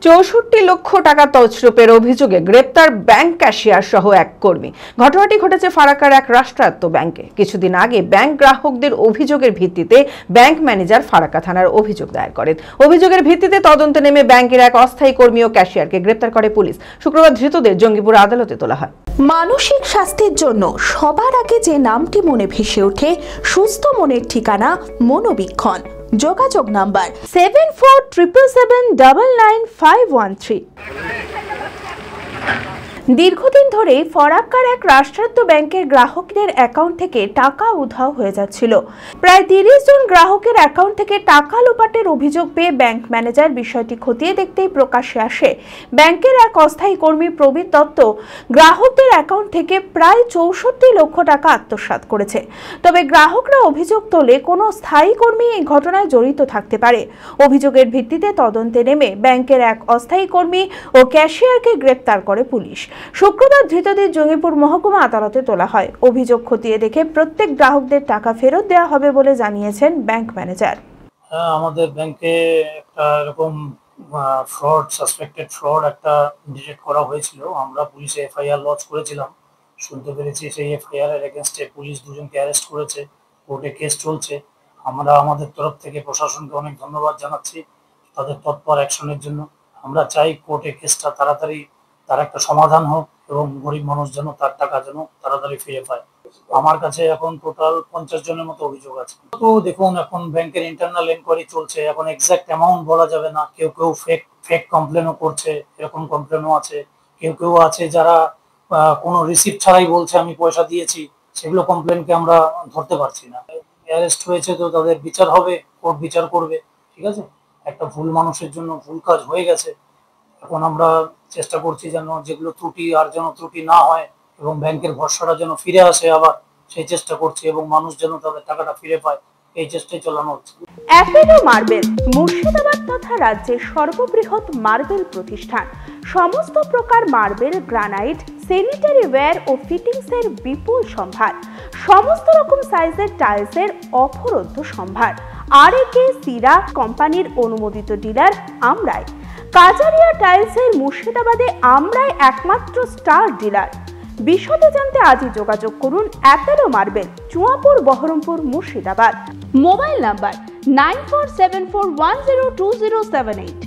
৬৪ লক্ষ টাকা তছরূপের অভিযোগে গ্রেপ্তার ব্যাংক ক্যাশিয়ার সহ এক কর্মী। ঘটনাটি ঘটেছে ফারাক্কার এক রাষ্ট্রায়ত্ত ব্যাংকে। কিছুদিন আগে ব্যাংক গ্রাহকদের অভিযোগের ভিত্তিতে ব্যাংক ম্যানেজার ফারাক্কা থানার অভিযোগ দায়ের করেন। অভিযোগের ভিত্তিতে তদন্তে নেমে ব্যাংকের এক অস্থায়ী কর্মী ও ক্যাশিয়ারকে গ্রেপ্তার করে পুলিশ। শুক্রবার ধৃতদের জঙ্গিপুর আদালতে তোলা হয়। মানসিক স্বাস্থ্যের জন্য সবার আগে যে নামটি মনে ভেসে ওঠে, সুস্থ মনের ঠিকানা মনোবীক্ষণ। যোগাযোগ নাম্বার 7477799513। দীর্ঘদিন ধরেই ফারাক্কার এক রাষ্ট্রায়ত্ত ব্যাংকের গ্রাহকদের অ্যাকাউন্ট থেকে টাকা উধাও হয়ে যাচ্ছিল। প্রায় 30 জন গ্রাহকের অ্যাকাউন্ট থেকে টাকা লোপাটের অভিযোগ পেয়ে ব্যাংক ম্যানেজার বিষয়টি খতিয়ে দেখতেই প্রকাশ্যে আসে ব্যাংকের এক অস্থায়ী কর্মী প্রবীর দত্ত গ্রাহকদের অ্যাকাউন্ট থেকে প্রায় 64 লক্ষ টাকা আত্মসাৎ করেছে। তবে গ্রাহকরা অভিযোগ তোলে কোনো স্থায়ী কর্মী এই ঘটনায় জড়িত থাকতে পারে। অভিযোগের ভিত্তিতে তদন্তে নেমে ব্যাংকের এক অস্থায়ী কর্মী ও ক্যাশিয়ারকে গ্রেপ্তার করে পুলিশ। শুক্রবার ধৃতদের জঙ্গিপুর মহকুমা আদালতে তোলা হয়। অভিযোগ খতিয়ে দেখে প্রত্যেক গ্রাহকদের টাকা ফেরত দেওয়া হবে বলে জানিয়েছেন ব্যাংক ম্যানেজার। আমাদের ব্যাংকে একটা এরকম সাসপেক্টেড ফ্রড একটা ডিটেক্ট করা হয়েছিল। আমরা পুলিশে এফআইআর লঞ্চ করেছিলাম। শুনতে পেরেছি সেই এফআইআর এর এগেইনস্টে পুলিশ দুজনকে অ্যারেস্ট করেছে, কোর্টে কেস চলছে। আমরা আমাদের তরফ থেকে প্রশাসনকে অনেক ধন্যবাদ জানাচ্ছি তাদের তৎপর অ্যাকশনের জন্য। আমরা চাই কোর্টে কেসটা তাড়াতাড়ি তার একটা সমাধান হোক এবং গরিব মানুষ যেন তার টাকা যেন তাড়াতাড়ি ফিরে পায়। আমার কাছে এখন টোটাল 50 জনের মতো অভিযোগ আছে। তো দেখুন, এখন ব্যাংকের ইন্টারনাল এনকোয়ারি চলছে, এখন এক্সাক্ট অ্যামাউন্ট বলা যাবে না। কেউ কেউ ফেক কমপ্লেনও করছে, এরকম কমপ্লেনও আছে। কেউ কেউ আছে যারা কোনো রিসিপ্ট ছাড়াই বলছে আমি পয়সা দিয়েছি, সেগুলো কমপ্লেনকে আমরা ধরতে পারছি না। অ্যারেস্ট হয়েছে তো তাদের বিচার হবে, কোর্ট বিচার করবে, ঠিক আছে। একটা ভুল মানুষের জন্য ভুল কাজ হয়ে গেছে। এখন আমরা চেষ্টা করছি যেন যেগুলো ত্রুটি আর যেন ত্রুটি না হয় এবং ব্যাংকের ভরসাটা যেন ফিরে আসে, আবার সেই চেষ্টা করছি এবং মানুষ যেন তাদের টাকাটা ফিরে পায়, এই চেষ্টাই চালানো হচ্ছে। অ্যাপেলো মার্বেল মুর্শিদাবাদ তথা রাজ্যের সর্ববৃহৎ মার্বেল প্রতিষ্ঠান। সমস্ত প্রকার মার্বেল, গ্রানাইট, স্যানিটারি ওয়্যার ও ফিটিংসের বিপুল সম্ভার। সমস্ত রকম সাইজের টাইলসের অফুরন্ত সম্ভার। আর.এ.কে সিরা কোম্পানির অনুমোদিত ডিলার আমরাই। কাজারিয়া টাইলসের মুর্শিদাবাদে আমরাই একমাত্র স্টার ডিলার। বিশদে জানতে আজই যোগাযোগ করুন Apollo marble, Chuapur, Baharampur, Murshidabad. Mobile number 9474102078।